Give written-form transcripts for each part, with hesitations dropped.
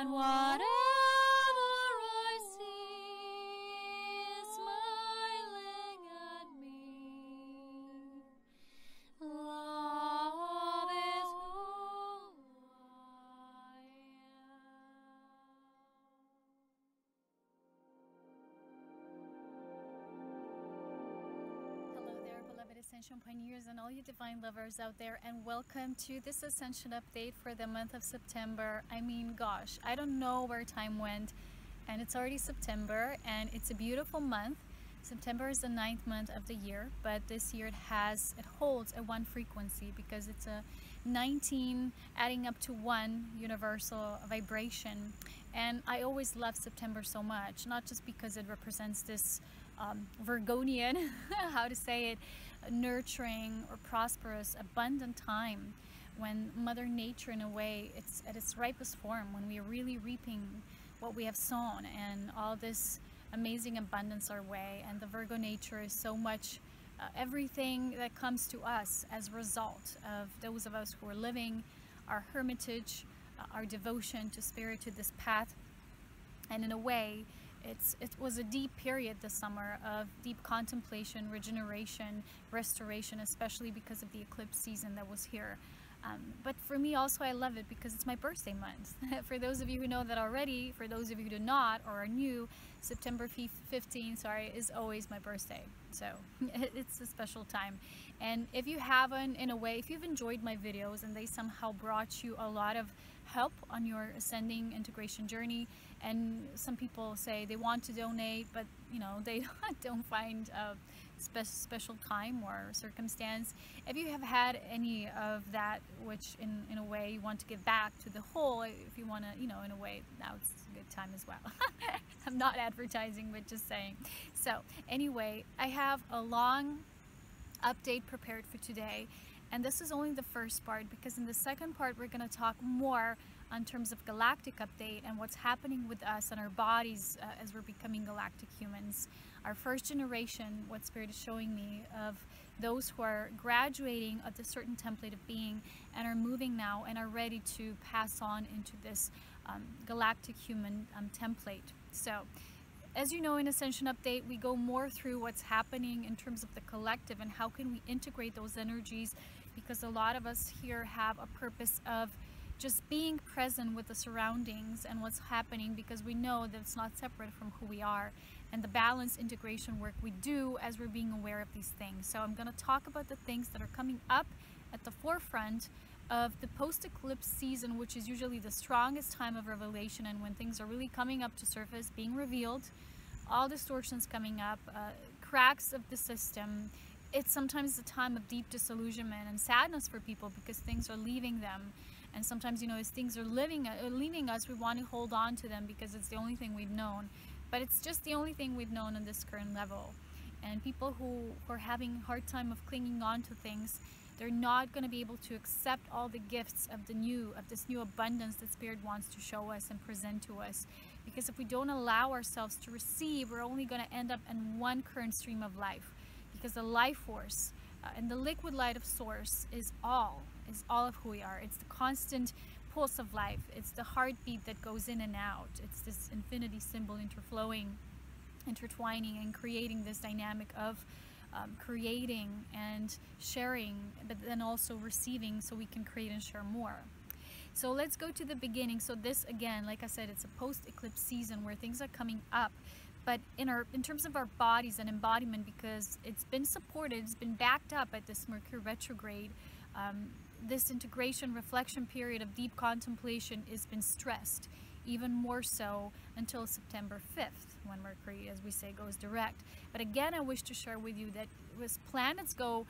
and whatever I see is smiling at me. Love is who I am. Hello there, beloved Ascension Pioneers and all you divine lovers out there, and welcome to this Ascension update for the month of September. I mean, gosh, I don't know where time went, and it's already September, and it's a beautiful month. September is the 9th month of the year, but this year it holds a 1 frequency because it's a 19 adding up to 1 universal vibration. And I always love September so much, not just because it represents this Virgonian, how to say it, nurturing or prosperous, abundant time when Mother Nature, in a way, it's at its ripest form, when we are really reaping what we have sown and all this amazing abundance our way. And the Virgo nature is so much everything that comes to us as a result of those of us who are living our hermitage, our devotion to spirit, to this path. And in a way, it was a deep period this summer of deep contemplation, regeneration, restoration, especially because of the eclipse season that was here. But for me also, I love it because it's my birthday month. For those of you who know that already, for those of you who do not or are new, September 15th, is always my birthday. So it's a special time. And if you haven't, in a way, if you've enjoyed my videos and they somehow brought you a lot of help on your ascending integration journey, and some people say they want to donate, but you know, they don't find a special time or circumstance. If you have had any of that, which in a way you want to give back to the whole, if you want to, you know, in a way, now it's a good time as well. I'm not advertising, but just saying. So anyway, I have a long update prepared for today, and this is only the first part, because in the second part we're going to talk more in terms of galactic update and what's happening with us and our bodies as we're becoming galactic humans. Our first generation, what Spirit is showing me, of those who are graduating at a certain template of being and are moving now and are ready to pass on into this galactic human template. So as you know, in Ascension Update, we go more through what's happening in terms of the collective and how can we integrate those energies, because a lot of us here have a purpose of just being present with the surroundings and what's happening, because we know that it's not separate from who we are, and the balance integration work we do as we're being aware of these things. So I'm going to talk about the things that are coming up at the forefront of the post-eclipse season, which is usually the strongest time of revelation, and when things are really coming up to surface, being revealed, all distortions coming up, cracks of the system. It's sometimes a time of deep disillusionment and sadness for people because things are leaving them. And sometimes, you know, as things are leaving us, we want to hold on to them because it's the only thing we've known. But it's just the only thing we've known on this current level. And people who are having a hard time of clinging on to things, they're not going to be able to accept all the gifts of this new abundance that Spirit wants to show us and present to us. Because if we don't allow ourselves to receive, we're only going to end up in one current stream of life. Because the life force and the liquid light of source is all of who we are. It's the constant pulse of life. It's the heartbeat that goes in and out. It's this infinity symbol interflowing, intertwining, and creating this dynamic of creating and sharing, but then also receiving so we can create and share more. So let's go to the beginning. So this, again, like I said, it's a post-eclipse season where things are coming up, but in terms of our bodies and embodiment, because it's been supported, it's been backed up at this Mercury retrograde. This integration reflection period of deep contemplation has been stressed, even more so until September 5th, when Mercury, as we say, goes direct. But again, I wish to share with you that as planets go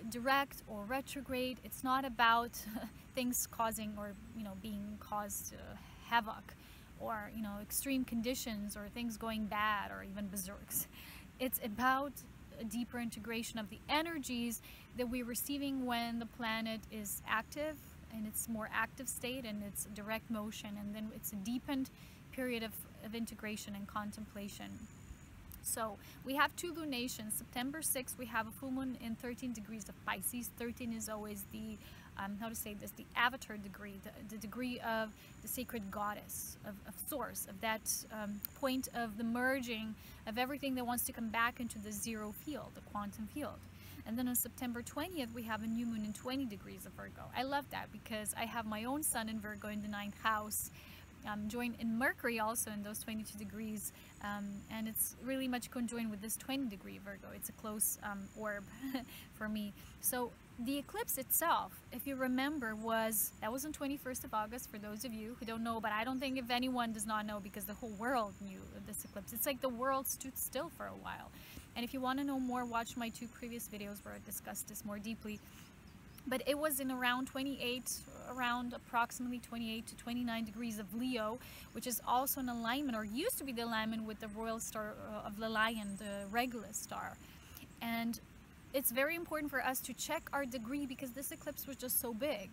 direct or retrograde, it's not about things causing or, you know, being caused havoc, or, you know, extreme conditions or things going bad or even berserks. It's about a deeper integration of the energies that we're receiving when the planet is active, in its more active state and its direct motion, and then it's a deepened period of integration and contemplation. So we have two lunations. September 6th, we have a full moon in 13 degrees of Pisces. 13 is always the how to say this, the avatar degree, the degree of the sacred goddess, of source, of that point of the merging of everything that wants to come back into the zero field, the quantum field. And then on September 20th, we have a new moon in 20 degrees of Virgo. I love that because I have my own sun in Virgo in the 9th house, joined in Mercury also in those 22 degrees, and it's really much conjoined with this 20 degree Virgo. It's a close orb for me. So the eclipse itself, if you remember, that was on 21st of August for those of you who don't know, but I don't think if anyone does not know, because the whole world knew of this eclipse. It's like the world stood still for a while. And if you want to know more, watch my 2 previous videos where I discussed this more deeply. But it was in around approximately 28 to 29 degrees of Leo, which is also an alignment, or used to be the alignment with the royal star of the lion, the Regulus star. And it's very important for us to check our degree because this eclipse was just so big.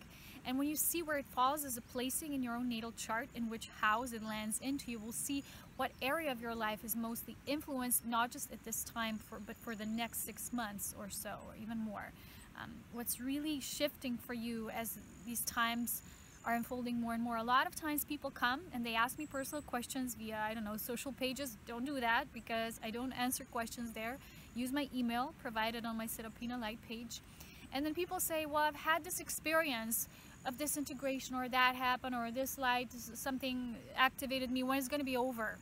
And when you see where it falls as a placing in your own natal chart, in which house it lands into, you will see what area of your life is mostly influenced, not just at this time, but for the next 6 months or so, or even more. What's really shifting for you as these times are unfolding more and more. A lot of times people come and they ask me personal questions via, I don't know, social pages. Don't do that because I don't answer questions there. Use my email provided on my Serapina Light page. And then people say, well, I've had this experience of this integration, or that happened, or this light, something activated me. When is it going to be over?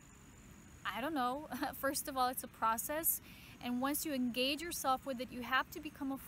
I don't know. First of all, it's a process. And once you engage yourself with it, you have to become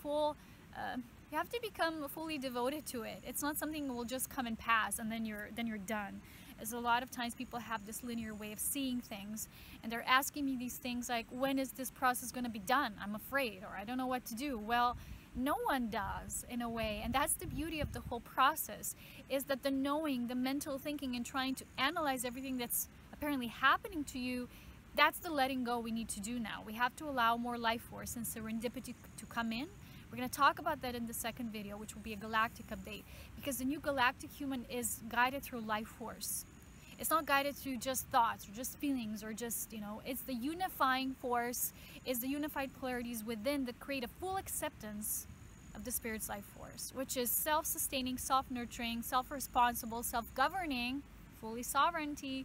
fully devoted to it. It's not something that will just come and pass and then you're done. As a lot of times people have this linear way of seeing things, and they're asking me these things like, when is this process going to be done? I'm afraid, or I don't know what to do. Well, no one does, in a way, and that's the beauty of the whole process, is that the knowing, the mental thinking, and trying to analyze everything that's apparently happening to you, that's the letting go we need to do now. We have to allow more life force and serendipity to come in. We're going to talk about that in the second video, which will be a galactic update, because the new galactic human is guided through life force. It's not guided through just thoughts or just feelings or just, it's the unifying force, is the unified polarities within that create a full acceptance of the spirit's life force, which is self-sustaining, self-nurturing, self-responsible, self-governing, full sovereignty,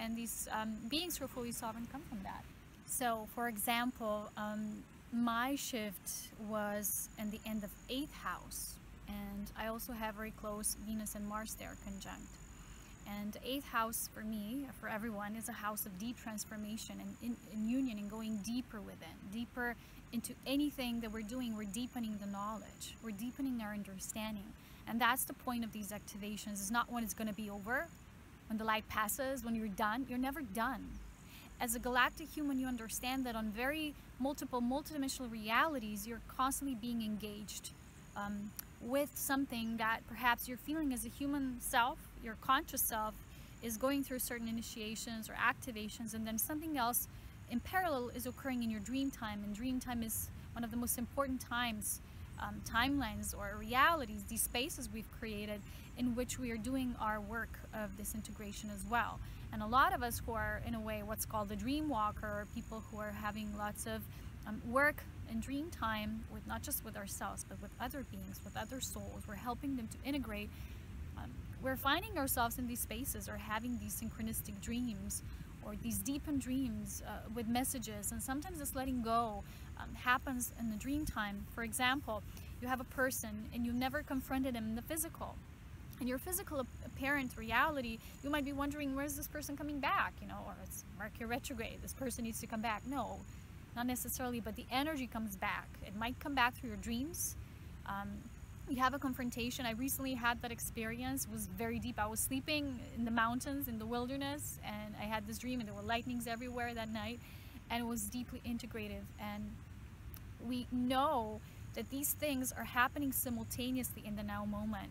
and these beings who are fully sovereign come from that. So, for example, my shift was in the end of 8th house, and I also have very close Venus and Mars there conjunct. And the 8th house for me, for everyone, is a house of deep transformation and in union, and going deeper within, deeper into anything that we're doing. We're deepening the knowledge, we're deepening our understanding. And that's the point of these activations. It's not when it's going to be over, when the light passes, when you're done. You're never done. As a galactic human, you understand that on very multidimensional realities, you're constantly being engaged with something that perhaps you're feeling as a human self, your conscious self, is going through certain initiations or activations, and then something else in parallel is occurring in your dream time. And dream time is one of the most important times, timelines or realities, these spaces we've created in which we are doing our work of this integration as well. And a lot of us who are, in a way, what's called the dream walker, or people who are having lots of work in dream time, with not just with ourselves, but with other beings, with other souls, we're helping them to integrate. We're finding ourselves in these spaces, or having these synchronistic dreams, or these deepened dreams with messages. And sometimes this letting go happens in the dream time. For example, you have a person and you've never confronted him in the physical. In your physical apparent reality, you might be wondering, where's this person coming back? Or it's Mercury retrograde, this person needs to come back. No, not necessarily, but the energy comes back. It might come back through your dreams. You have a confrontation. I recently had that experience. It was very deep. I was sleeping in the mountains, in the wilderness, and I had this dream, and there were lightnings everywhere that night, and it was deeply integrative. And we know that these things are happening simultaneously in the now moment,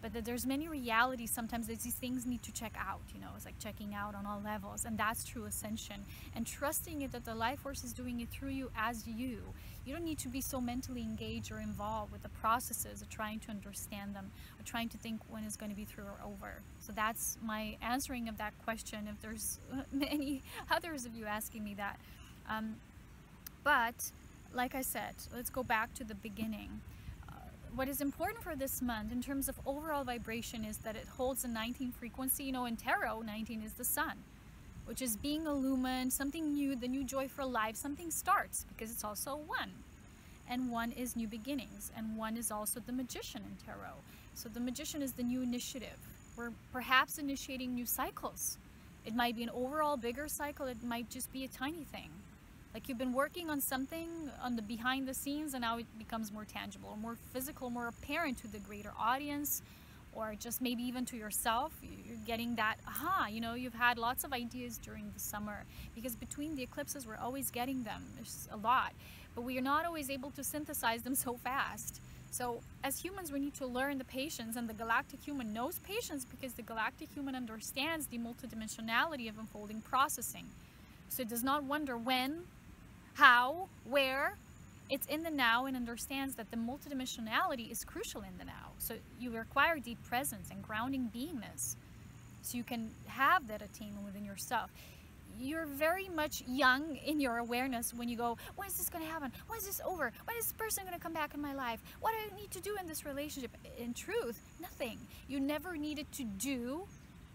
but that there's many realities sometimes that these things need to check out. It's like checking out on all levels, and that's true ascension, and trusting it that the life force is doing it through you as you. You don't need to be so mentally engaged or involved with the processes of trying to understand them, or trying to think when it's going to be through or over. So that's my answering of that question, if there's many others of you asking me that. But like I said, let's go back to the beginning. what is important for this month in terms of overall vibration is that it holds a 19 frequency. You know, in tarot, 19 is the sun, which is being illumined, something new, the new joy for life, something starts, because it's also one. And one is new beginnings, and one is also the magician in tarot. So the magician is the new initiative. We're perhaps initiating new cycles. It might be an overall bigger cycle, it might just be a tiny thing. Like you've been working on something on the behind the scenes, and now it becomes more tangible, more physical, more apparent to the greater audience, or just maybe even to yourself. You're getting that, aha, you know, you've had lots of ideas during the summer, because between the eclipses, we're always getting them. There's a lot, but we are not always able to synthesize them so fast. So as humans, we need to learn the patience, and the galactic human knows patience because the galactic human understands the multidimensionality of unfolding processing. So it does not wonder when, how, where. It's in the now, and understands that the multidimensionality is crucial in the now. So you require deep presence and grounding beingness so you can have that attainment within yourself. You're very much young in your awareness when you go, when is this going to happen? When is this over? When is this person going to come back in my life? What do I need to do in this relationship? In truth, nothing. You never needed to do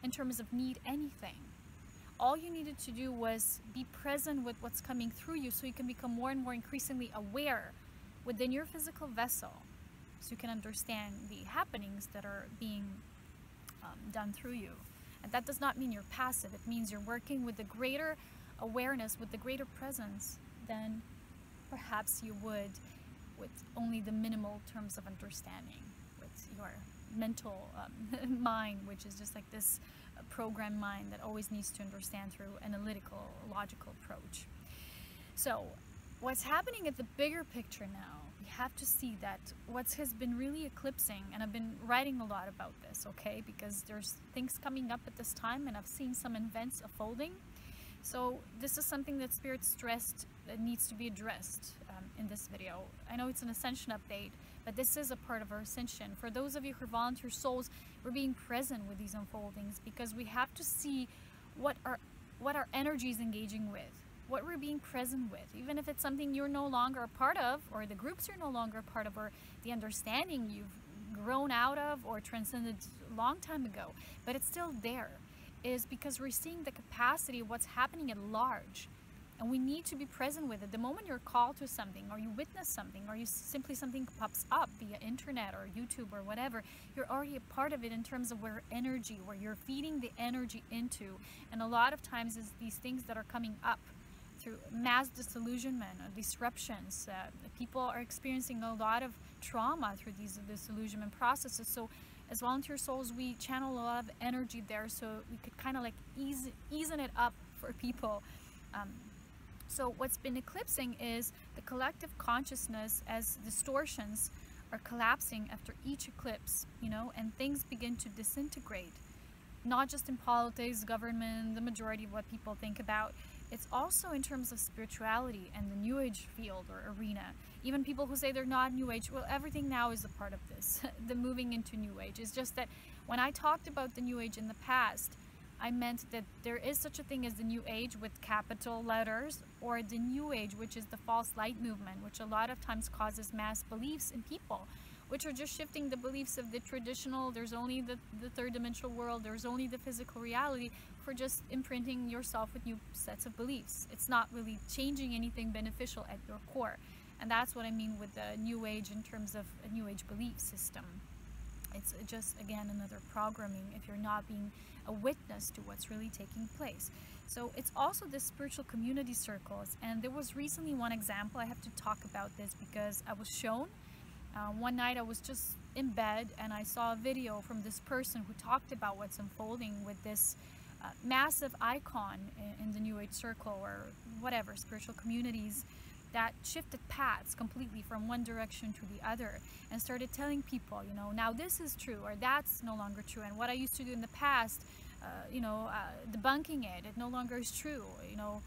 in terms of need anything. All you needed to do was be present with what's coming through you, so you can become more and more increasingly aware within your physical vessel, so you can understand the happenings that are being done through you. And that does not mean you're passive. It means you're working with the greater awareness, with the greater presence than perhaps you would with only the minimal terms of understanding, with your mental mind, which is just like this programmed mind that always needs to understand through analytical, logical approach. So what's happening at the bigger picture now, we have to see that what has been really eclipsing, and I've been writing a lot about this, okay, because there's things coming up at this time, and I've seen some events unfolding. So this is something that Spirit stressed that needs to be addressed in this video. I know it's an Ascension update, but this is a part of our Ascension. For those of you who are volunteer souls, we're being present with these unfoldings because we have to see what our energy is engaging with, what we're being present with, even if it's something you're no longer a part of, or the groups you're no longer a part of, or the understanding you've grown out of or transcended a long time ago, but it's still there, is because we're seeing the capacity of what's happening at large. And we need to be present with it. The moment you're called to something, or you witness something, or you simply something pops up via internet or YouTube or whatever, you're already a part of it in terms of where you're feeding the energy into. And a lot of times it's these things that are coming up through mass disillusionment or disruptions. People are experiencing a lot of trauma through these disillusionment processes. So as volunteer souls, we channel a lot of energy there, so we could kind of like easing it up for people. So what's been eclipsing is the collective consciousness, as distortions are collapsing after each eclipse, you know, and things begin to disintegrate. Not just in politics, government, the majority of what people think about. It's also in terms of spirituality and the New Age field or arena. Even people who say they're not New Age, well, everything now is a part of this, the moving into New Age. It's just that when I talked about the New Age in the past, I meant that there is such a thing as the New Age with capital letters, or the New Age, which is the false light movement, which a lot of times causes mass beliefs in people, which are just shifting the beliefs of the traditional, there's only the third dimensional world, there's only the physical reality, for just imprinting yourself with new sets of beliefs. It's not really changing anything beneficial at your core. And that's what I mean with the New Age in terms of a New Age belief system. It's just, again, another programming if you're not being a witness to what's really taking place. So it's also the spiritual community circles. And there was recently one example. I have to talk about this because I was shown. One night I was just in bed and I saw a video from this person who talked about what's unfolding with this massive icon in the New Age circle or whatever, spiritual communities, that shifted paths completely from one direction to the other and started telling people, you know, now this is true or that's no longer true, and what I used to do in the past, debunking it no longer is true. You know,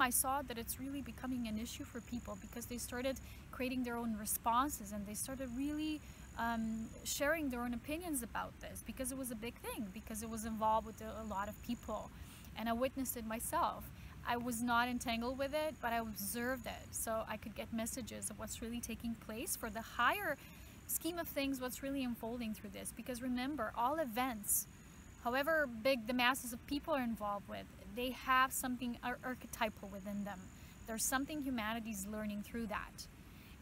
I saw that it's really becoming an issue for people because they started creating their own responses and they started really sharing their own opinions about this because it was a big thing, because it was involved with a lot of people, and I witnessed it myself. I was not entangled with it, but I observed it, so I could get messages of what's really taking place for the higher scheme of things, what's really unfolding through this. Because remember, all events, however big the masses of people are involved with, they have something archetypal within them. There's something humanity's learning through that.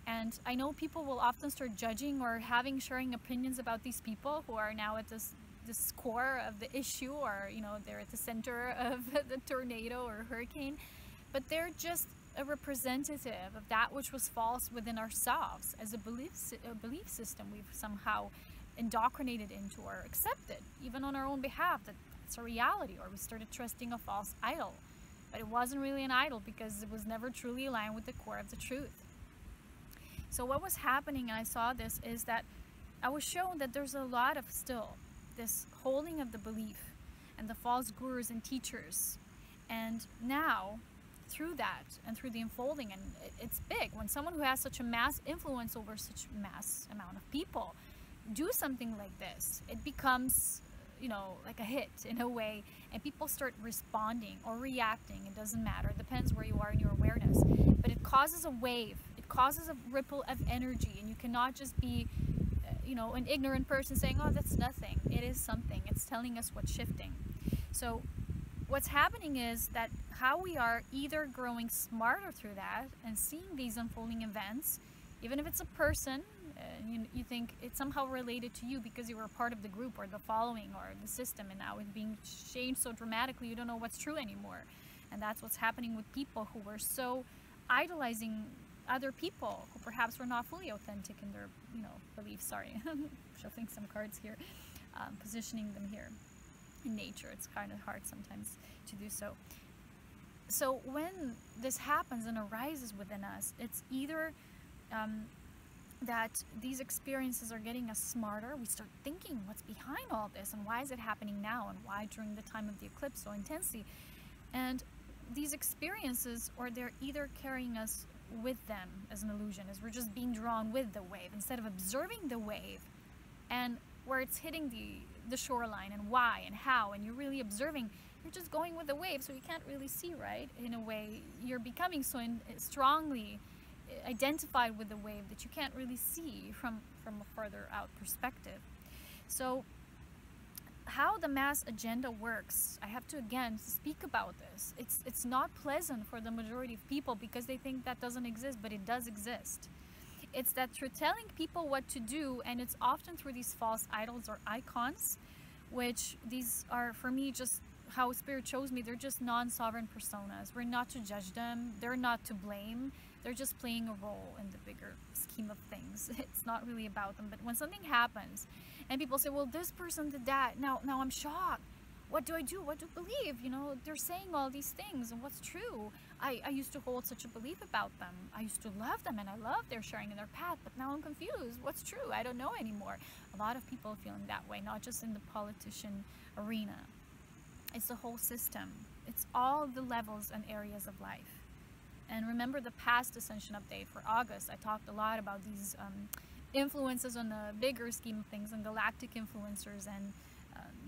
And I know people will often start judging or sharing opinions about these people who are now at this core of the issue, or they're at the center of the tornado or hurricane, but they're just a representative of that which was false within ourselves as a belief system we've somehow indoctrinated into or accepted, even on our own behalf, that it's a reality, or we started trusting a false idol. But it wasn't really an idol because it was never truly aligned with the core of the truth. So what was happening, and I saw this, is that I was shown that there's a lot of still this holding of the belief and the false gurus and teachers. And now, through that and through the unfolding, and it's big when someone who has such a mass influence over such a mass amount of people do something like this, it becomes like a hit in a way, and people start responding or reacting. It doesn't matter, it depends where you are in your awareness, but it causes a wave, it causes a ripple of energy, and you cannot just be an ignorant person saying, oh, that's nothing. It is something. It's telling us what's shifting. So what's happening is that how we are either growing smarter through that and seeing these unfolding events, even if it's a person, you think it's somehow related to you because you were a part of the group or the following or the system, and now it's being changed so dramatically you don't know what's true anymore. And that's what's happening with people who were so idolizing other people who perhaps were not fully authentic in their beliefs. Sorry, shuffling some cards here, positioning them here in nature. It's kind of hard sometimes to do so. So when this happens and arises within us, it's either that these experiences are getting us smarter. We start thinking what's behind all this, and why is it happening now, and why during the time of the eclipse so intensely. And these experiences, or they're either carrying us with them as an illusion, as we're just being drawn with the wave instead of observing the wave and where it's hitting the shoreline, and why and how, and you're really observing. You're just going with the wave, so you can't really see, right? In a way, you're becoming so strongly identified with the wave that you can't really see from a further out perspective. So how the mass agenda works, I have to again speak about this. It's not pleasant for the majority of people because they think that doesn't exist, but it does exist. It's that you're telling people what to do, and it's often through these false idols or icons, which these are, for me, just how Spirit chose me. They're just non-sovereign personas. We're not to judge them. They're not to blame. They're just playing a role in the bigger scheme of things. It's not really about them. But when something happens and people say, well, this person did that, now I'm shocked. What do I do? What do I believe? They're saying all these things, and what's true? I used to hold such a belief about them. I used to love them, and I love their sharing in their path, but now I'm confused. What's true? I don't know anymore. A lot of people are feeling that way, not just in the politician arena. It's the whole system. It's all the levels and areas of life. And remember the past Ascension update for August, I talked a lot about these influences on the bigger scheme of things, and galactic influencers, and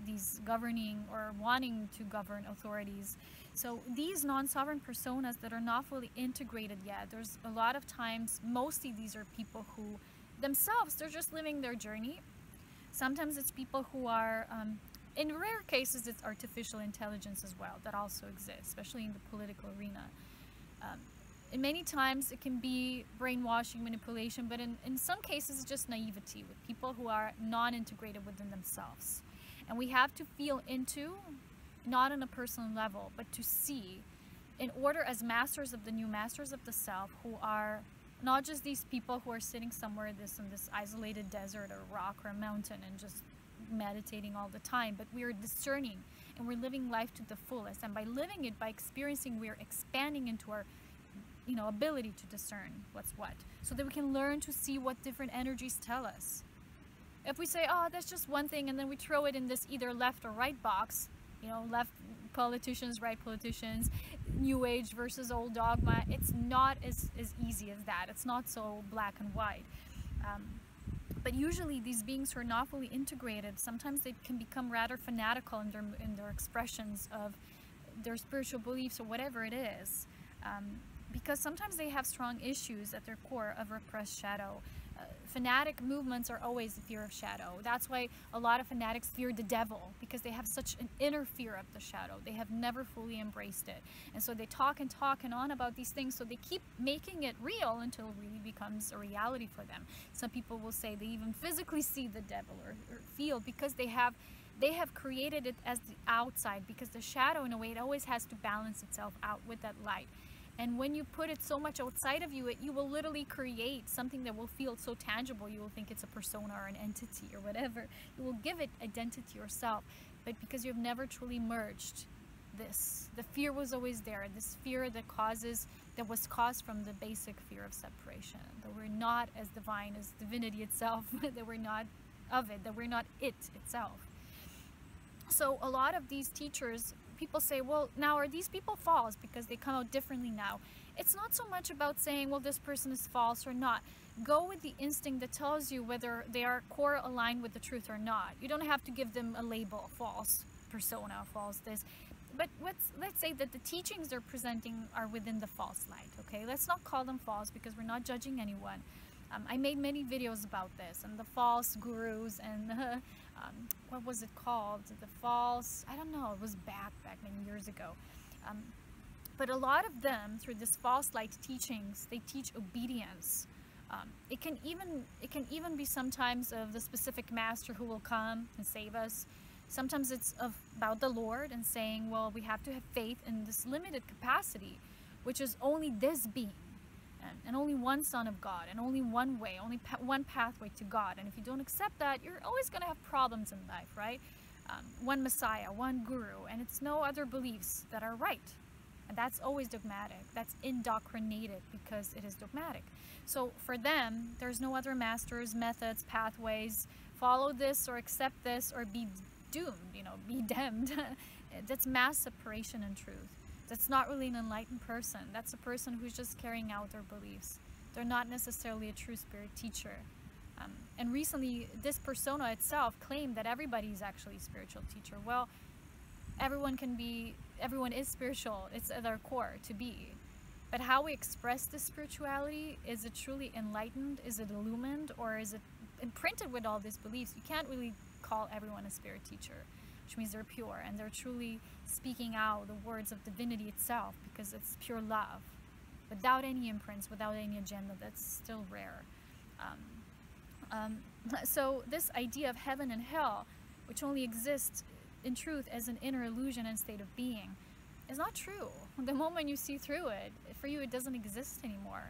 these governing or wanting to govern authorities. So these non-sovereign personas that are not fully integrated yet, there's a lot of times, mostly these are people who themselves, they're just living their journey. Sometimes it's people who are, in rare cases, it's artificial intelligence as well that also exists, especially in the political arena. And many times it can be brainwashing, manipulation, but in some cases it's just naivety with people who are non-integrated within themselves. And we have to feel into, not on a personal level, but to see, in order as masters of the new masters of the self, who are not just these people who are sitting somewhere in this isolated desert or rock or a mountain and just meditating all the time, but we are discerning and we're living life to the fullest. And by living it, by experiencing, we're expanding into our ability to discern what's what, so that we can learn to see what different energies tell us. If we say, oh, that's just one thing, and then we throw it in this either left or right box, left politicians, right politicians, new age versus old dogma, it's not as easy as that. It's not so black and white. But usually these beings who are not fully integrated, sometimes they can become rather fanatical in their expressions of their spiritual beliefs or whatever it is, because sometimes they have strong issues at their core of repressed shadow. Fanatic movements are always the fear of shadow. That's why a lot of fanatics fear the devil, because they have such an inner fear of the shadow. They have never fully embraced it. And so they talk and on about these things, so they keep making it real until it really becomes a reality for them. Some people will say they even physically see the devil or feel, because they have created it as the outside, because the shadow, in a way, it always has to balance itself out with that light. And when you put it so much outside of you, you will literally create something that will feel so tangible. You will think it's a persona or an entity or whatever. You will give it identity yourself. But because you've never truly merged this, the fear was always there. This fear that was caused from the basic fear of separation. That we're not as divine as divinity itself. That we're not of it. That we're not it itself. So a lot of these teachers, people say, well, now are these people false because they come out differently now? It's not so much about saying, well, this person is false or not. Go with the instinct that tells you whether they are core aligned with the truth or not. You don't have to give them a label, false persona, false this. But let's say that the teachings they're presenting are within the false light, okay? Let's not call them false, because we're not judging anyone. I made many videos about this, and the false gurus, and what was it called? The false, I don't know, it was back many years ago. But a lot of them, through this false light teachings, they teach obedience. It can even be sometimes of the specific master who will come and save us. Sometimes it's about the Lord and saying, well, we have to have faith in this limited capacity, which is only this being. And only one Son of God, and only one way, only one pathway to God. And if you don't accept that, you're always going to have problems in life, right? One Messiah, one Guru, and it's no other beliefs that are right. And that's always dogmatic. That's indoctrinated, because it is dogmatic. So for them, there's no other masters, methods, pathways. Follow this or accept this or be doomed, be damned. That's mass separation in truth. That's not really an enlightened person. That's a person who's just carrying out their beliefs. They're not necessarily a true spirit teacher. And recently, this persona itself claimed that everybody is actually a spiritual teacher. Well, everyone is spiritual. It's at our core to be. But how we express this spirituality, is it truly enlightened? Is it illumined? Or is it imprinted with all these beliefs? You can't really call everyone a spirit teacher, which means they're pure and they're truly speaking out the words of divinity itself, because it's pure love, without any imprints, without any agenda. That's still rare. So this idea of heaven and hell, which only exists in truth as an inner illusion and state of being, is not true. The moment you see through it, for you it doesn't exist anymore.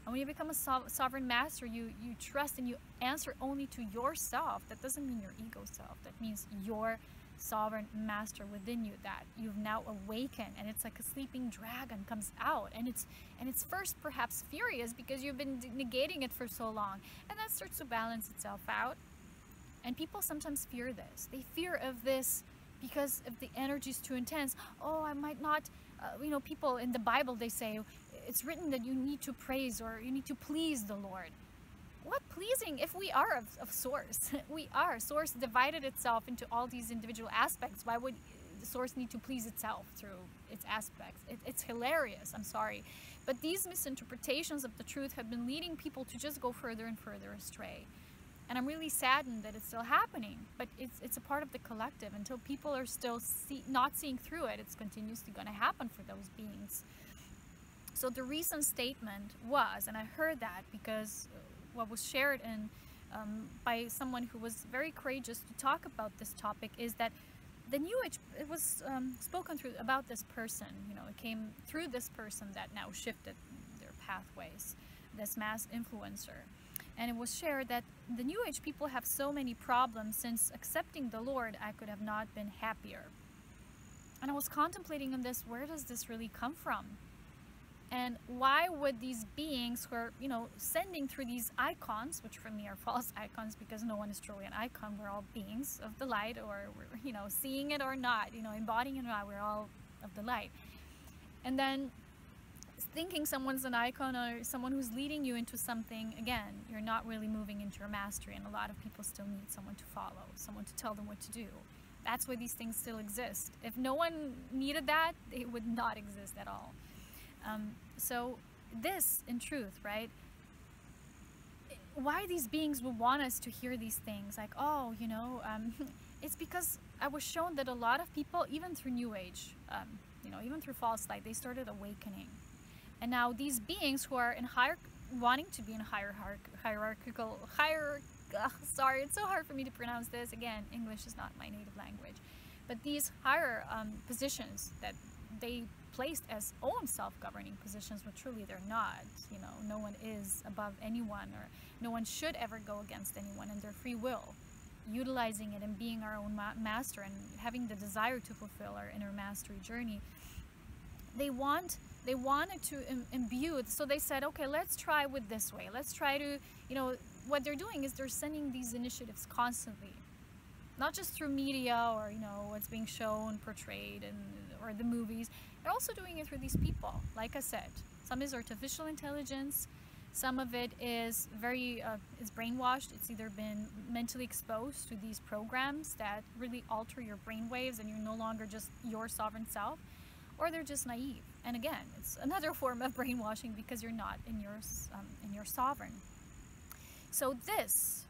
And when you become a sovereign master, you trust and you answer only to yourself. That doesn't mean your ego self. That means your sovereign master within you, that you've now awakened, and it's like a sleeping dragon comes out, and it's first perhaps furious because you've been negating it for so long, and that starts to balance itself out. And people sometimes fear this. They fear of this because if the energy is too intense, oh, I might not, people in the Bible, they say it's written that you need to praise or you need to please the Lord. What pleasing if we are of Source? We are. Source divided itself into all these individual aspects. Why would the Source need to please itself through its aspects? It's hilarious, I'm sorry. But these misinterpretations of the truth have been leading people to just go further and further astray. And I'm really saddened that it's still happening. But it's a part of the collective. Until people are still not seeing through it, it's continuously going to happen for those beings. So the recent statement was, and I heard that because what was shared by someone who was very courageous to talk about this topic, is that the New Age, it was spoken through about this person, it came through this person that now shifted their pathways, this mass influencer. And it was shared that the New Age people have so many problems since accepting the Lord, I could have not been happier. And I was contemplating on this, where does this really come from? And why would these beings who are, sending through these icons, which for me are false icons because no one is truly an icon, we're all beings of the light, or we're, seeing it or not, embodying it or not, we're all of the light. And then thinking someone's an icon or someone who's leading you into something, again, you're not really moving into your mastery, and a lot of people still need someone to follow, someone to tell them what to do. That's why these things still exist. If no one needed that, they would not exist at all. So this, in truth, right? Why these beings would want us to hear these things, like, oh, you know, it's because I was shown that a lot of people, even through New Age, you know, even through false light, they started awakening. And now these beings who are in wanting to be in sorry, it's so hard for me to pronounce this. Again, English is not my native language. But these higher positions that they placed as own self-governing positions, but truly they're not. You know, no one is above anyone, or no one should ever go against anyone in their free will. Utilizing it and being our own master and having the desire to fulfill our inner mastery journey. They wanted to imbue it, so they said, okay, let's try with this way. Let's try to, you know, what they're doing is they're sending these initiatives constantly, not just through media or, you know, what's being shown, portrayed, or the movies. They're also doing it through these people. Like I said, some is artificial intelligence, some of it is very is brainwashed. It's either been mentally exposed to these programs that really alter your brain waves, and you're no longer just your sovereign self, or they're just naive. And again, it's another form of brainwashing because you're not in your sovereign. So this,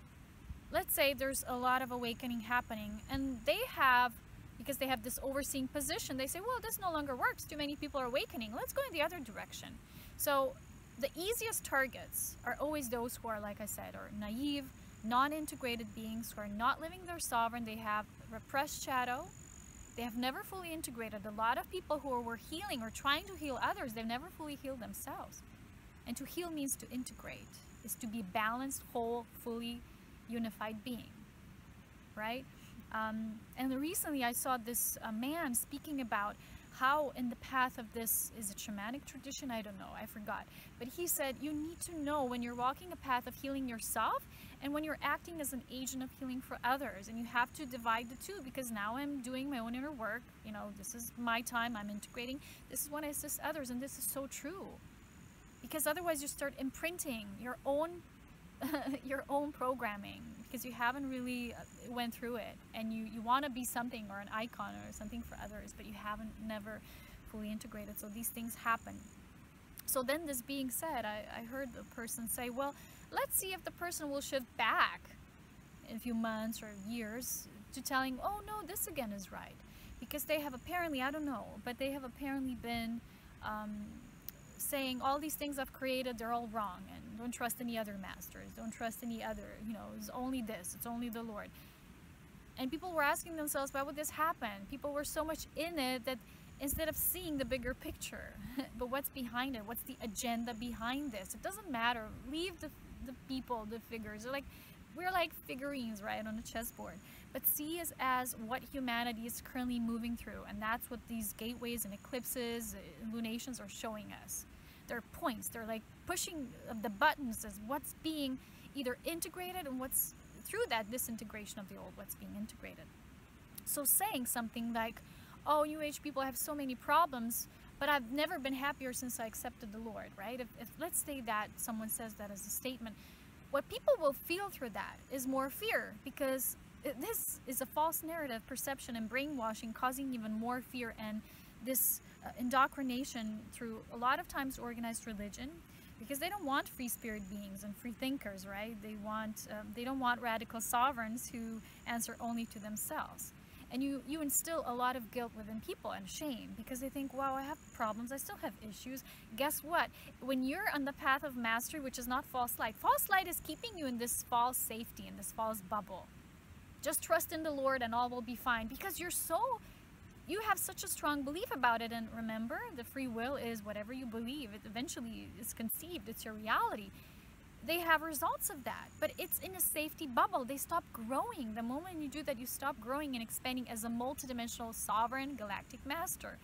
let's say there's a lot of awakening happening, and they have, because they have this overseeing position, they say, well, this no longer works. Too many people are awakening. Let's go in the other direction. So the easiest targets are always those who are, like I said, are naive, non-integrated beings who are not living their sovereign. They have repressed shadow. They have never fully integrated. A lot of people who were healing or trying to heal others, they've never fully healed themselves. And to heal means to integrate, is to be balanced, whole, fully unified being, right? And recently I saw this man speaking about how in the path of this, is it shamanic tradition? I don't know, I forgot. But he said you need to know when you're walking a path of healing yourself and when you're acting as an agent of healing for others. And you have to divide the two, because now I'm doing my own inner work. You know, this is my time, I'm integrating. This is when I assist others, and this is so true. Because otherwise you start imprinting your own your own programming, because you haven't really went through it, and you want to be something or an icon or something for others, but you haven't never fully integrated. So these things happen. So then, this being said, I heard the person say, well, let's see if the person will shift back in a few months or years to telling, oh no, this again is right, because they have apparently, I don't know, but they have apparently been saying all these things I've created, they're all wrong, and don't trust any other masters, don't trust any other, you know, it's only this, it's only the Lord. And people were asking themselves, why would this happen? People were so much in it that instead of seeing the bigger picture, but what's behind it, what's the agenda behind this? It doesn't matter, leave the people, the figures. We're like figurines, right, on a chessboard. But see us as what humanity is currently moving through, and that's what these gateways and eclipses, lunations are showing us. They're points, they're like pushing the buttons as what's being either integrated and what's through that disintegration of the old, what's being integrated. So saying something like, oh, New Age people have so many problems, but I've never been happier since I accepted the Lord, right? If let's say that someone says that as a statement, what people will feel through that is more fear, because this is a false narrative, perception, and brainwashing, causing even more fear and this indoctrination through a lot of times organized religion, because they don't want free spirit beings and free thinkers, right? They don't want radical sovereigns who answer only to themselves. And you instill a lot of guilt within people and shame, because they think, wow, I have problems, I still have issues. Guess what? When you're on the path of mastery, which is not false light is keeping you in this false safety, in this false bubble. Just trust in the Lord and all will be fine, because you have such a strong belief about it. And remember, the free will is whatever you believe, it eventually is conceived, it's your reality. They have results of that, but it's in a safety bubble. They stop growing. The moment you do that, you stop growing and expanding as a multidimensional sovereign galactic master.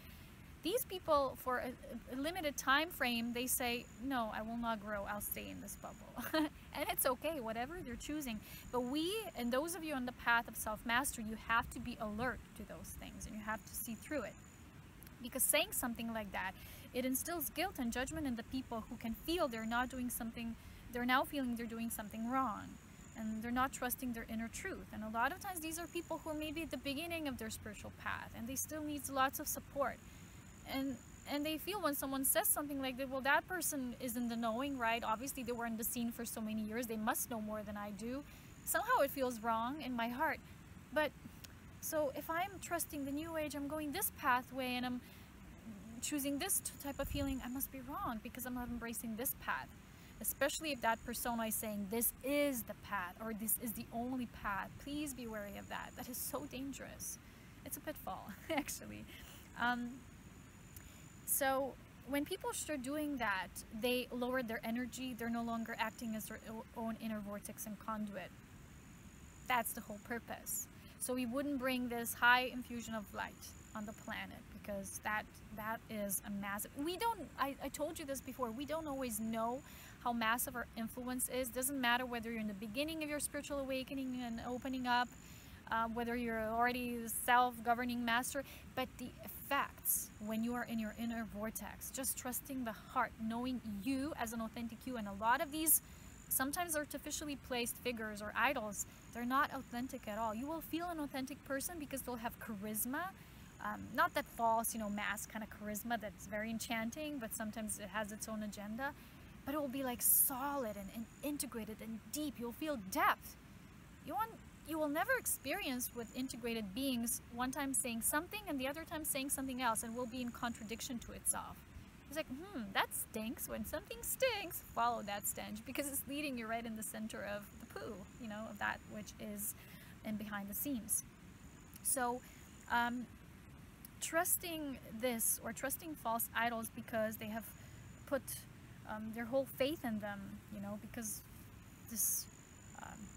These people, for a limited time frame, they say, no, I will not grow, I'll stay in this bubble. And it's okay, whatever they're choosing. But we, and those of you on the path of self-mastery, you have to be alert to those things, and you have to see through it. Because saying something like that, it instills guilt and judgment in the people who can feel they're not doing something, they're now feeling they're doing something wrong. and they're not trusting their inner truth. And a lot of times these are people who are maybe at the beginning of their spiritual path, and they still need lots of support. And they feel when someone says something like that, well, that person is in the knowing, right? Obviously they were in the scene for so many years, they must know more than I do. Somehow it feels wrong in my heart. But so if I'm trusting the new age, I'm going this pathway, and I'm choosing this type of healing, I must be wrong because I'm not embracing this path. Especially if that persona is saying this is the path, or this is the only path. Please be wary of that. That is so dangerous. It's a pitfall, actually. So when people start doing that, they lower their energy. They're no longer acting as their own inner vortex and conduit. That's the whole purpose. So we wouldn't bring this high infusion of light on the planet, because that is a massive, I told you this before, we don't always know how massive our influence is. Doesn't matter whether you're in the beginning of your spiritual awakening and opening up, whether you're already self-governing master, but the effects when you are in your inner vortex, just trusting the heart, knowing you as an authentic you. And a lot of these sometimes artificially placed figures or idols, they're not authentic at all. You will feel an authentic person because they'll have charisma, not that false, mask kind of charisma that's very enchanting, but sometimes it has its own agenda. But it will be like solid and integrated and deep. You'll feel depth. You will never experience with integrated beings one time saying something and the other time saying something else, and will be in contradiction to itself. It's like, that stinks. When something stinks, follow that stench, because it's leading you right in the center of the poo, of that which is in behind the scenes. So trusting this, or trusting false idols because they have put their whole faith in them, because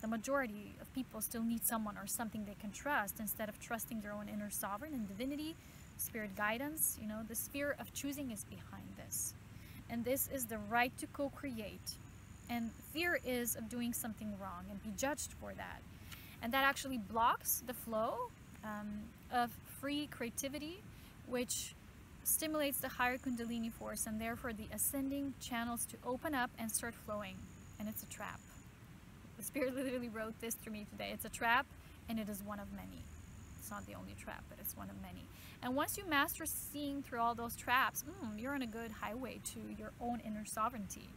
the majority of people still need someone or something they can trust, instead of trusting their own inner sovereign and divinity, spirit guidance. The sphere of choosing is behind this. And this is the right to co-create. And fear is of doing something wrong and be judged for that. And that actually blocks the flow of free creativity, which stimulates the higher Kundalini force, and therefore the ascending channels to open up and start flowing. And it's a trap. The Spirit literally wrote this to me today. It's a trap, and it is one of many. It's not the only trap, but it's one of many. And once you master seeing through all those traps, you're on a good highway to your own inner sovereignty.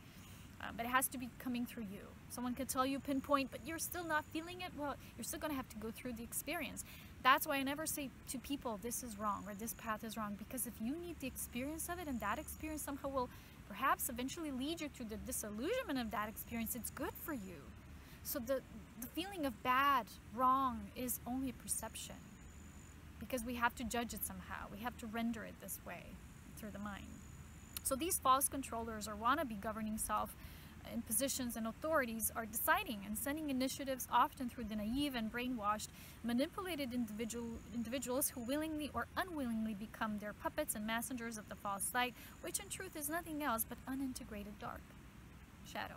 But it has to be coming through you. Someone could tell you pinpoint, but you're still not feeling it. Well, you're still going to have to go through the experience. That's why I never say to people, this is wrong or this path is wrong, because if you need the experience of it, and that experience somehow will perhaps eventually lead you to the disillusionment of that experience, it's good for you. So the feeling of bad, wrong, is only a perception, because we have to judge it somehow. We have to render it this way through the mind. So these false controllers or wannabe governing self in positions and authorities are deciding and sending initiatives, often through the naive and brainwashed, manipulated individuals who willingly or unwillingly become their puppets and messengers of the false light, which in truth is nothing else but unintegrated dark shadow.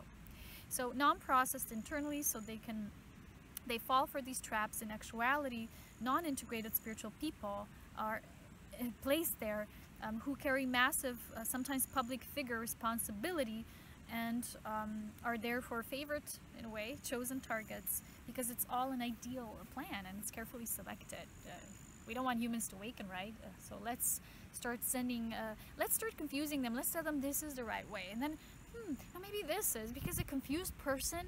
So non-processed internally, so they fall for these traps. In actuality, non-integrated spiritual people are placed there, who carry massive, sometimes public figure responsibility, and are therefore favorite, in a way, chosen targets, because it's all an ideal plan and it's carefully selected. We don't want humans to awaken, right? So let's start let's start confusing them. Let's tell them this is the right way, and then now maybe this is, because a confused person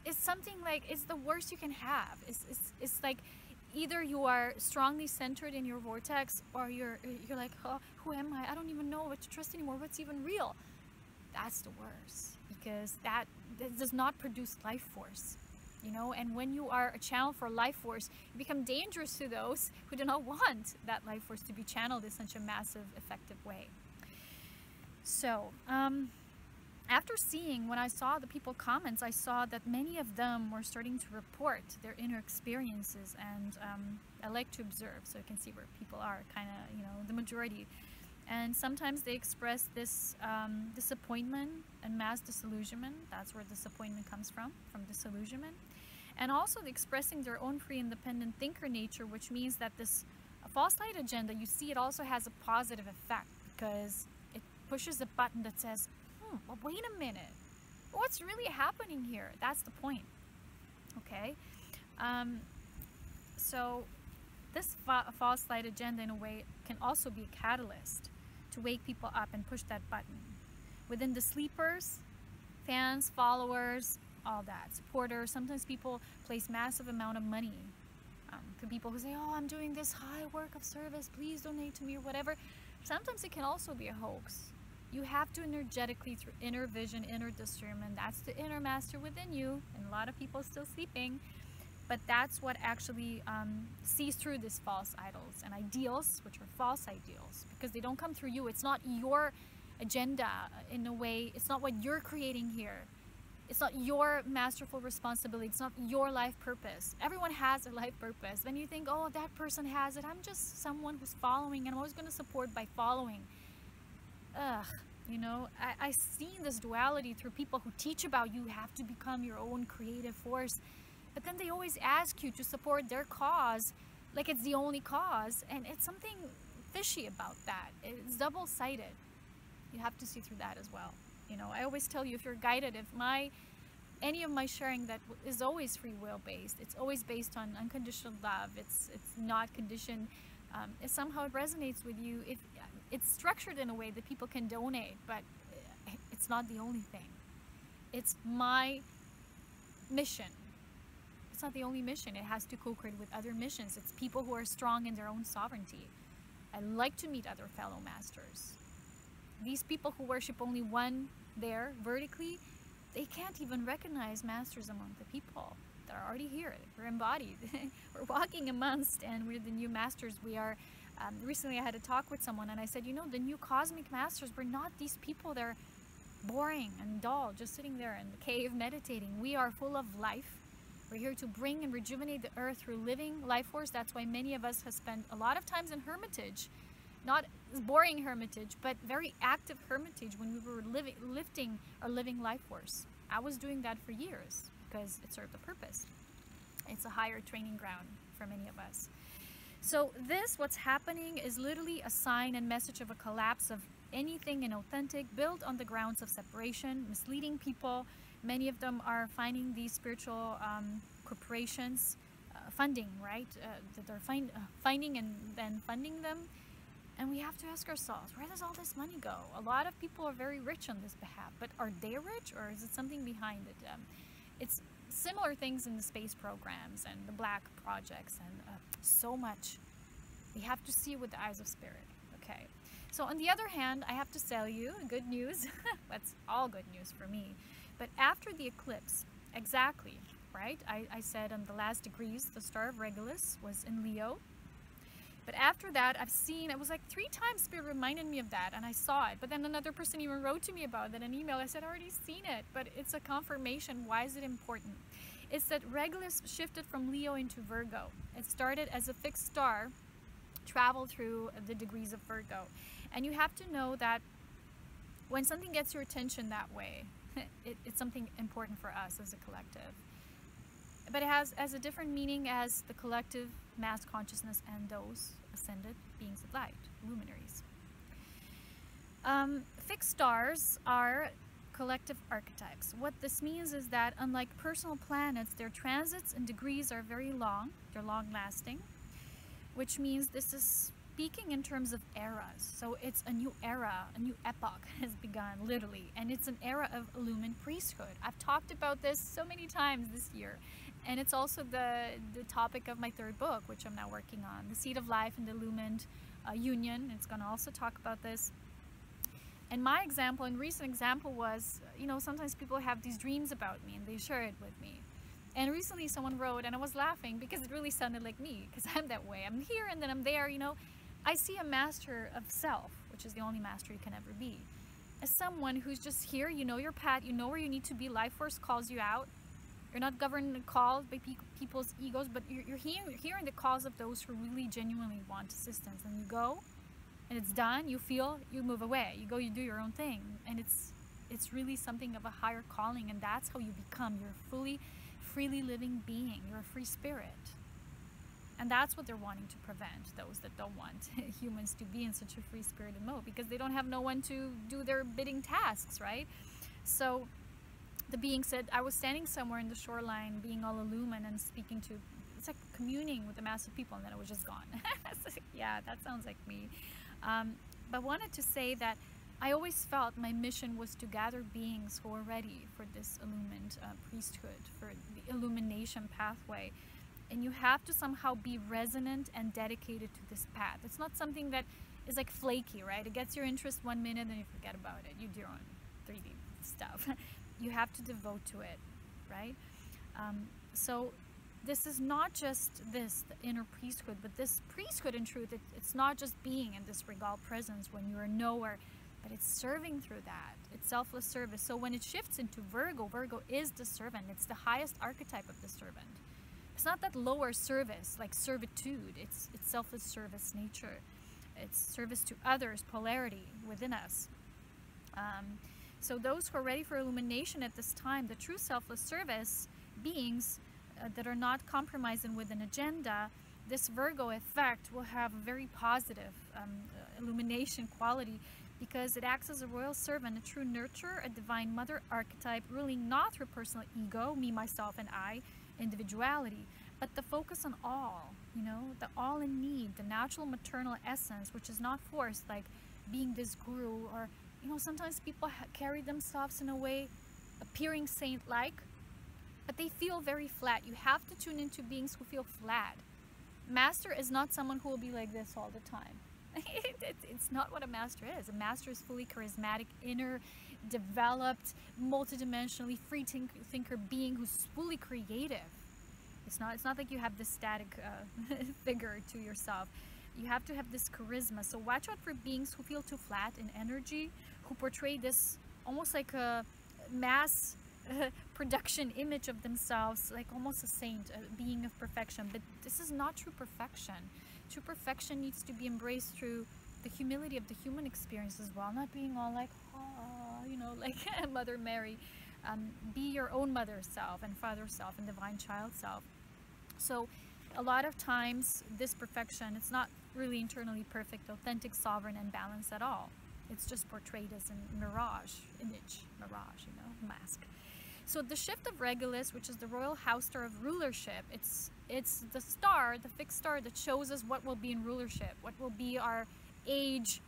is something like, it's the worst you can have. It's like, either you are strongly centered in your vortex, or you're like, oh, who am I? I don't even know what to trust anymore. What's even real? That's the worst, because that does not produce life force, and when you are a channel for life force, you become dangerous to those who do not want that life force to be channeled in such a massive, effective way. So after seeing, when I saw the people comments, I saw that many of them were starting to report their inner experiences, and I like to observe, so you can see where people are, kind of, the majority. And sometimes they express this disappointment and mass disillusionment. That's where disappointment comes from disillusionment. And also expressing their own free, independent thinker nature, which means that this false light agenda, you see, it also has a positive effect, because it pushes a button that says, well, wait a minute. What's really happening here? That's the point. Okay. So this false light agenda, in a way, can also be a catalyst to wake people up and push that button. Within the sleepers, fans, followers, all that, supporters, sometimes people place massive amount of money to people who say, oh, I'm doing this high work of service, please donate to me, or whatever. Sometimes it can also be a hoax. You have to energetically, through inner vision, inner discernment, that's the inner master within you, and a lot of people still sleeping, but that's what actually sees through these false idols and ideals, which are false ideals, because they don't come through you. It's not your agenda, in a way. It's not what you're creating here. It's not your masterful responsibility. It's not your life purpose. Everyone has a life purpose. When you think, oh, that person has it, I'm just someone who's following, and I'm always going to support by following. Ugh, you know, I see this duality through people who teach about you have to become your own creative force, but then they always ask you to support their cause like it's the only cause, and it's something fishy about that. It's double-sided. You have to see through that as well. You know, I always tell you, if you're guided, if any of my sharing that is always free will based, it's always based on unconditional love, it's not conditioned, if somehow it resonates with you, if it's structured in a way that people can donate, but it's not the only thing. It's my mission. It's not the only mission. It has to co-create with other missions. It's people who are strong in their own sovereignty. I like to meet other fellow masters. These people who worship only one there vertically, they can't even recognize masters among the people that are already here. We're embodied. We're walking amongst, and we're the new masters. We are. Recently I had a talk with someone, and I said, you know, the new cosmic masters, we're not these people that are boring and dull, just sitting there in the cave meditating. We are full of life. We're here to bring and rejuvenate the earth through living life force. That's why many of us have spent a lot of times in hermitage. Not boring hermitage, but very active hermitage when we were lifting our living life force. I was doing that for years because it served a purpose. It's a higher training ground for many of us. So this, what's happening, is literally a sign and message of a collapse of anything inauthentic, built on the grounds of separation, misleading people. Many of them are finding these spiritual corporations funding, right? That they're finding and then funding them. And we have to ask ourselves, where does all this money go? A lot of people are very rich on this behalf, but are they rich, or is it something behind it? It's similar things in the space programs and the black projects, and so much. We have to see with the eyes of spirit. Okay. So on the other hand, I have to tell you good news. That's all good news for me. But after the eclipse, exactly, right? I said on the last degrees, the star of Regulus was in Leo. But after that, I've seen, it was like 3 times Spirit reminded me of that, and I saw it. But then another person even wrote to me about that in an email. I said, I already seen it, but it's a confirmation. Why is it important? It's that Regulus shifted from Leo into Virgo. It started as a fixed star, traveled through the degrees of Virgo. And you have to know that when something gets your attention that way, it's something important for us as a collective. But it has a different meaning as the collective mass consciousness and those ascended beings of light, luminaries. Fixed stars are collective archetypes. What this means is that unlike personal planets, their transits and degrees are very long. They're long-lasting, which means this is speaking in terms of eras. So it's a new era, a new epoch has begun, literally, and it's an era of illumined priesthood. I've talked about this so many times this year. And it's also the topic of my 3rd book, which I'm now working on, The Seed of Life and the Illumined Union. It's going to also talk about this. And my example, and recent example was, you know, sometimes people have these dreams about me and they share it with me. And recently someone wrote, and I was laughing because it really sounded like me, because I'm that way. I'm here and then I'm there, you know. I see a master of self, which is the only master you can ever be, as someone who's just here. You know your path, you know where you need to be. Life force calls you out. You're not governed and called by people's egos, but you're hearing the calls of those who really genuinely want assistance. And you go, and it's done, you feel, you move away. You go, you do your own thing. And it's really something of a higher calling, and that's how you become. You're a freely living being. You're a free spirit. And that's what they're wanting to prevent, those that don't want humans to be in such a free spirited mode, because they don't have no one to do their bidding tasks, right? So the being said, I was standing somewhere in the shoreline, being all illumined and speaking to, it's like communing with a mass of people, and then it was just gone. So, yeah, that sounds like me. But wanted to say that I always felt my mission was to gather beings who are ready for this illumined priesthood, for the illumination pathway. And you have to somehow be resonant and dedicated to this path. It's not something that is like flaky, right? It gets your interest 1 minute and you forget about it. You do your own 3D stuff. You have to devote to it, right? So this is not just this, the inner priesthood, but this priesthood in truth, it's not just being in this regal presence when you are nowhere, but it's serving through that. It's selfless service. So when it shifts into Virgo, Virgo is the servant. It's the highest archetype of the servant. It's not that lower service, like servitude. It's selfless service nature. It's service to others, polarity within us. So those who are ready for illumination at this time, the true selfless service beings that are not compromising with an agenda, this Virgo effect will have a very positive illumination quality, because it acts as a royal servant, a true nurturer, a divine mother archetype, ruling not through personal ego, me, myself, and I, individuality, but the focus on all, you know, the all in need, the natural maternal essence, which is not forced, like being this guru, or, you know, sometimes people carry themselves in a way appearing saint-like, but they feel very flat. You have to tune into beings who feel flat. Master is not someone who will be like this all the time. It's not what a master is. A master is fully charismatic, inner, developed, multidimensionally free thinker being who's fully creative. It's not like you have this static figure to yourself. You have to have this charisma. So watch out for beings who feel too flat in energy, who portray this almost like a mass production image of themselves, like almost a saint, a being of perfection. But this is not true perfection. True perfection needs to be embraced through the humility of the human experience as well, not being all like, oh, you know, like Mother Mary. Be your own mother self and father self and divine child self. So a lot of times this perfection, it's not really internally perfect, authentic, sovereign, and balanced at all. It's just portrayed as a mirage, image, mirage, you know, mask. So the shift of Regulus, which is the royal house star of rulership, it's the star, the fixed star that shows us what will be in rulership, what will be our age,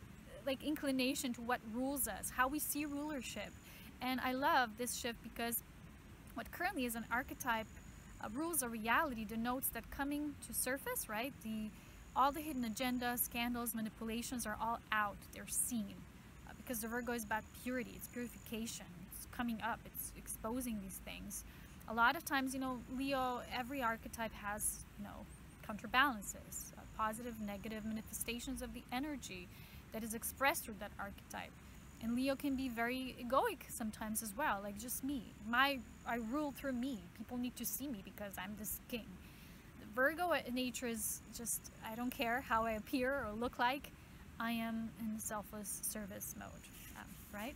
like inclination to what rules us, how we see rulership. And I love this shift because what currently is an archetype rules a reality, denotes that coming to surface, right? All the hidden agendas, scandals, manipulations are all out. They're seen because the Virgo is about purity. It's purification. It's coming up. It's exposing these things. A lot of times, you know, Leo, every archetype has, you know, counterbalances, positive, negative manifestations of the energy that is expressed through that archetype. And Leo can be very egoic sometimes as well, like just me. I rule through me. People need to see me because I'm this king. The Virgo nature is just, I don't care how I appear or look like. I am in selfless service mode, right?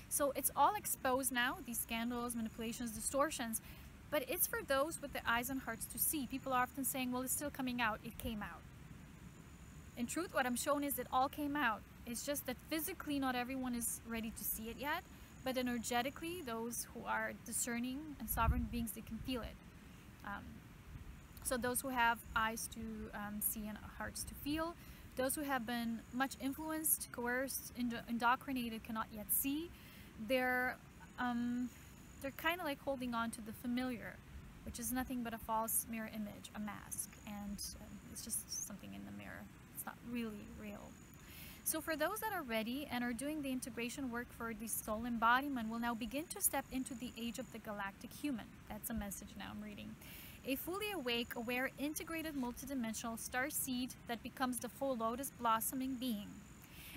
So it's all exposed now, these scandals, manipulations, distortions, but it's for those with the eyes and hearts to see. People are often saying, well, it's still coming out. It came out. In truth, what I'm shown is it all came out. It's just that physically not everyone is ready to see it yet, but energetically, those who are discerning and sovereign beings, they can feel it. So those who have eyes to see and hearts to feel, those who have been much influenced, coerced, indoctrinated, cannot yet see, they're kind of like holding on to the familiar, which is nothing but a false mirror image, a mask, and it's just something in the mirror. It's not really real. So for those that are ready and are doing the integration work for the soul embodiment, will now begin to step into the age of the galactic human. That's a message now I'm reading. A fully awake, aware, integrated, multidimensional star seed that becomes the full lotus blossoming being.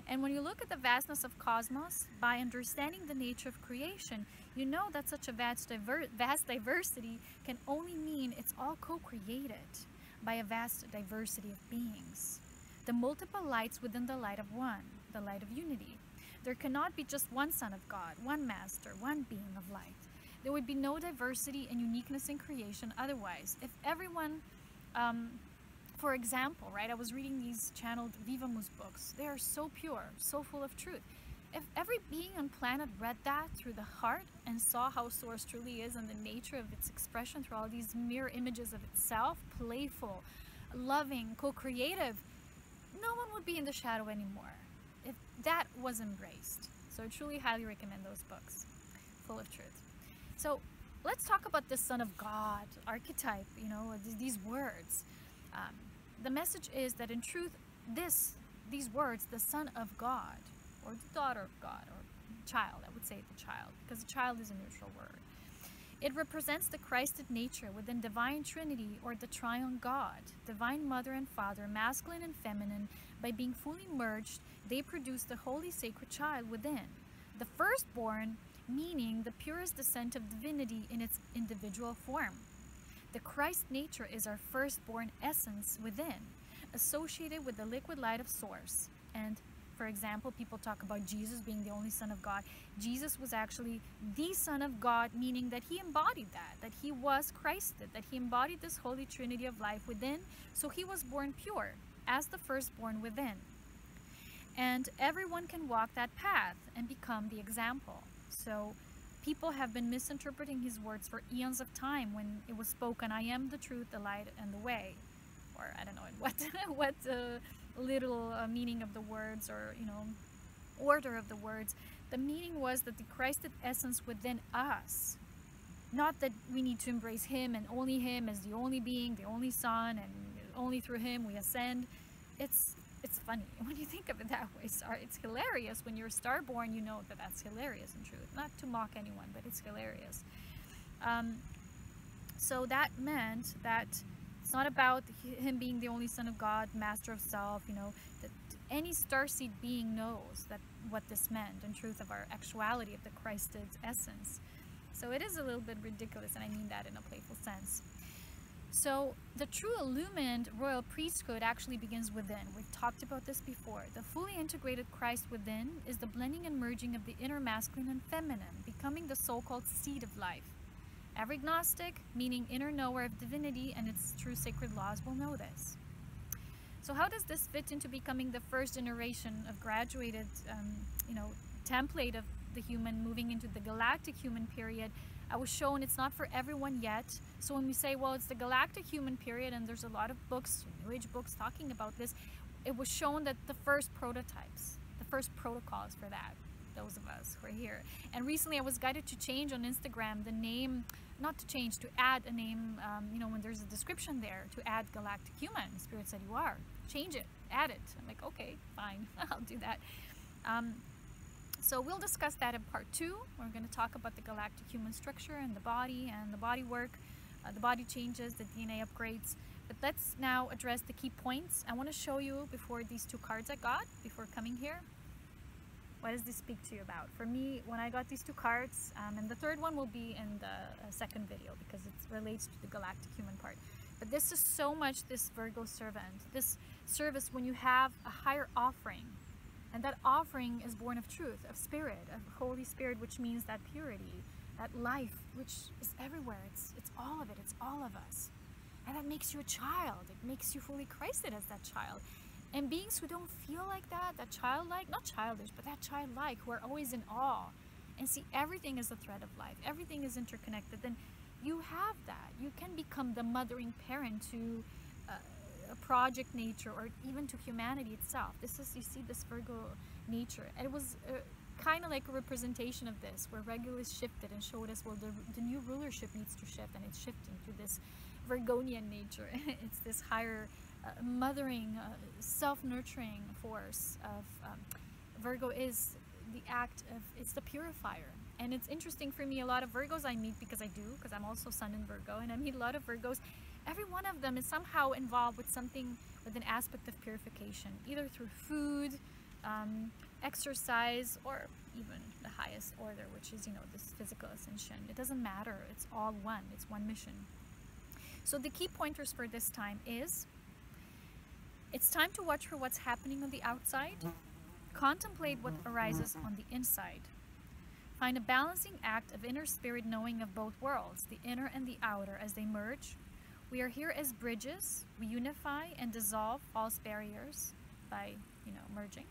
And when you look at the vastness of cosmos, by understanding the nature of creation, you know that such a vast diversity can only mean it's all co-created by a vast diversity of beings. The multiple lights within the light of one, the light of unity. There cannot be just one Son of God, one Master, one being of light. There would be no diversity and uniqueness in creation otherwise. If everyone, for example, right, I was reading these channeled Vivamus books. They are so pure, so full of truth. if every being on planet read that through the heart and saw how Source truly is and the nature of its expression through all these mirror images of itself, playful, loving, co-creative, no one would be in the shadow anymore if that was embraced. So I truly highly recommend those books, full of truth. So let's talk about the Son of God archetype, you know, these words. The message is that in truth, these words, the Son of God, or the daughter of God, or child, I would say the child, because the child is a neutral word. It represents the Christed nature within Divine Trinity, or the Triune God, Divine Mother and Father, masculine and feminine. By being fully merged, they produce the holy sacred child within. The firstborn, meaning the purest descent of divinity in its individual form. The Christ nature is our firstborn essence within, associated with the liquid light of Source. And for example, people talk about Jesus being the only Son of God. Jesus was actually the Son of God, meaning that he embodied that he was Christed, that he embodied this holy trinity of life within. So he was born pure as the firstborn within. And everyone can walk that path and become the example. So people have been misinterpreting his words for eons of time when it was spoken, I am the truth, the light, and the way. Or I don't know what little meaning of the words, or, you know, order of the words. The meaning was that the Christed essence within us, not that we need to embrace him and only him as the only being, the only Son, and only through him we ascend. It's funny when you think of it that way. Sorry, it's hilarious. When you're starborn, you know that that's hilarious in truth. Not to mock anyone, but it's hilarious. So that meant that it's not about him being the only Son of God, master of self, you know, that any starseed being knows that what this meant in truth of our actuality of the Christed essence. So it is a little bit ridiculous, and I mean that in a playful sense. So the true illumined royal priesthood actually begins within. We've talked about this before. The fully integrated Christ within is the blending and merging of the inner masculine and feminine, becoming the so-called seed of life. Every Gnostic, meaning inner knower of divinity and its true sacred laws, will know this. So how does this fit into becoming the first generation of graduated, template of the human moving into the galactic human period? I was shown it's not for everyone yet. So when we say, well, it's the galactic human period, and there's a lot of books, New Age books talking about this, it was shown that the first prototypes, the first protocols for that, those of us who are here. And recently I was guided to change on Instagram the name, not to change, to add a name, when there's a description there, to add galactic human. Spirit said, you are. Change it, add it. I'm like, okay, fine, I'll do that. So we'll discuss that in part 2. We're going to talk about the galactic human structure and the body work, the body changes, the DNA upgrades. But let's now address the key points. I want to show you before these 2 cards I got, before coming here. What does this speak to you about? For me, when I got these 2 cards, and the third one will be in the second video because it relates to the galactic human part. But this is so much this Virgo servant, this service when you have a higher offering. And that offering is born of truth, of spirit, of Holy Spirit, which means that purity, that life, which is everywhere. It's all of it. It's all of us. And that makes you a child. It makes you fully Christed as that child. And beings who don't feel like that childlike, not childish, but that childlike, who are always in awe and see everything as a thread of life, everything is interconnected, then you have that. You can become the mothering parent to a project nature, or even to humanity itself. This is, you see this Virgo nature. And it was kind of like a representation of this, where Regulus shifted and showed us, well, the new rulership needs to shift, and it's shifting to this Virgonian nature. It's this higher mothering, self-nurturing force of Virgo is the act of, it's the purifier. And it's interesting for me, a lot of Virgos I meet, because I'm also Sun in Virgo, and I meet a lot of Virgos. Every one of them is somehow involved with something, with an aspect of purification, either through food, exercise, or even the highest order, which is, this physical ascension. It doesn't matter. It's all one. It's one mission. So the key pointers for this time is, it's time to watch for what's happening on the outside. Contemplate what arises on the inside. Find a balancing act of inner spirit knowing of both worlds, the inner and the outer, as they merge. We are here as bridges. We unify and dissolve false barriers by, merging.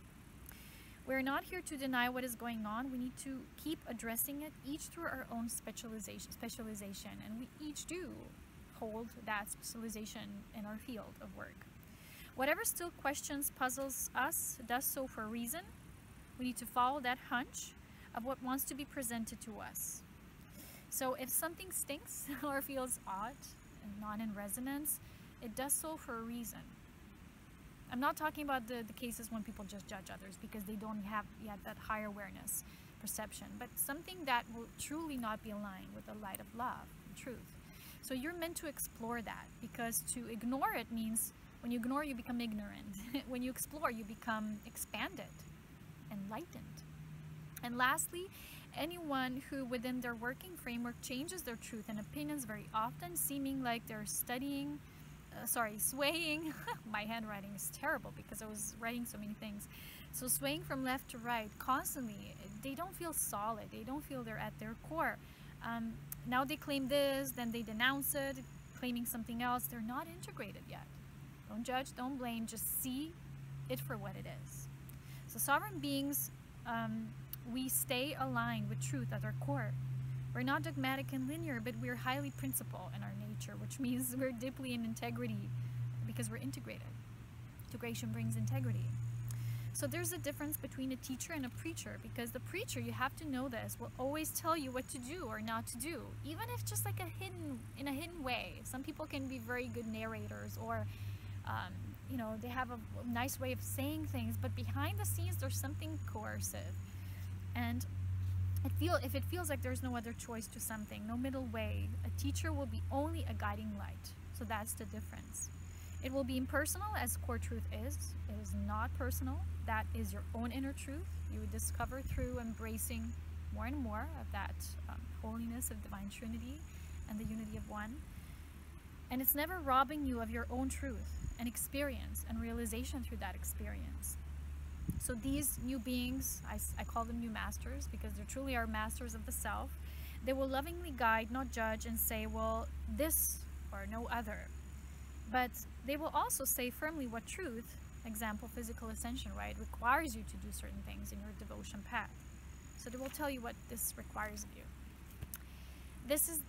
We're not here to deny what is going on. We need to keep addressing it, each through our own specialization, and we each do hold that specialization in our field of work. Whatever still questions, puzzles us, does so for a reason. We need to follow that hunch of what wants to be presented to us. So if something stinks or feels odd and not in resonance, it does so for a reason. I'm not talking about the cases when people just judge others because they don't have yet that higher awareness, perception, but something that will truly not be aligned with the light of love and truth. So you're meant to explore that, because to ignore it means when you ignore, you become ignorant. When you explore, you become expanded, enlightened. And lastly, anyone who within their working framework changes their truth and opinions very often, seeming like they're swaying. My handwriting is terrible because I was writing so many things. So swaying from left to right constantly, they don't feel solid. They don't feel they're at their core. Now they claim this, then they denounce it, claiming something else. They're not integrated yet. Don't judge, don't blame, just see it for what it is. So sovereign beings, we stay aligned with truth at our core. We're not dogmatic and linear, but we're highly principled in our nature, which means we're deeply in integrity because we're integrated. Integration brings integrity. So there's a difference between a teacher and a preacher, because the preacher, you have to know this, will always tell you what to do or not to do, even if just like in a hidden way. Some people can be very good narrators, or you know, they have a nice way of saying things, but behind the scenes there's something coercive. And if it feels like there's no other choice to something, no middle way, a teacher will be only a guiding light. So that's the difference. It will be impersonal, as core truth is. It is not personal. That is your own inner truth. You would discover through embracing more and more of that holiness of divine Trinity and the unity of one. And it's never robbing you of your own truth and experience and realization through that experience. So these new beings, I call them new masters because they truly are masters of the self. They will lovingly guide, not judge, and say, well, this or no other. But they will also say firmly what truth, example, physical ascension, right, requires you to do certain things in your devotion path. So they will tell you what this requires of you. This is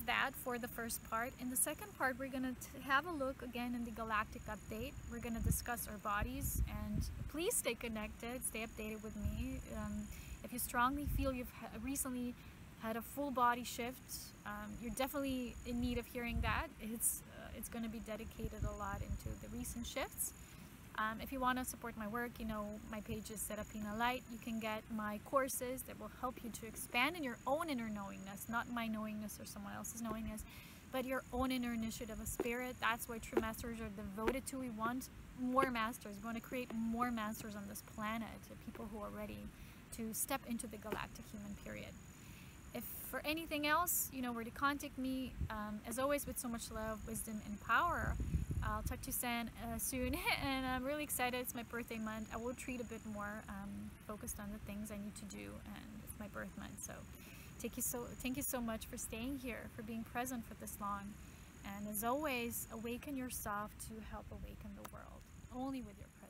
that for the first part. In the second part, we're going to have a look again in the galactic update. We're going to discuss our bodies, and please stay connected, stay updated with me. If you strongly feel you've recently had a full body shift, you're definitely in need of hearing that. It's going to be dedicated a lot into the recent shifts. If you want to support my work, you know, my page is Set Up in a Light. You can get my courses that will help you to expand in your own inner knowingness, not my knowingness or someone else's knowingness, but your own inner initiative of spirit. That's why true masters are devoted to. We want more masters. We want to create more masters on this planet, people who are ready to step into the galactic human period. If for anything else, you know where to contact me. As always, with so much love, wisdom, and power. I'll talk to you soon, and I'm really excited. It's my birthday month. I will treat a bit more focused on the things I need to do, and it's my birth month. So thank you so much for staying here, for being present for this long. And as always, awaken yourself to help awaken the world, only with your presence.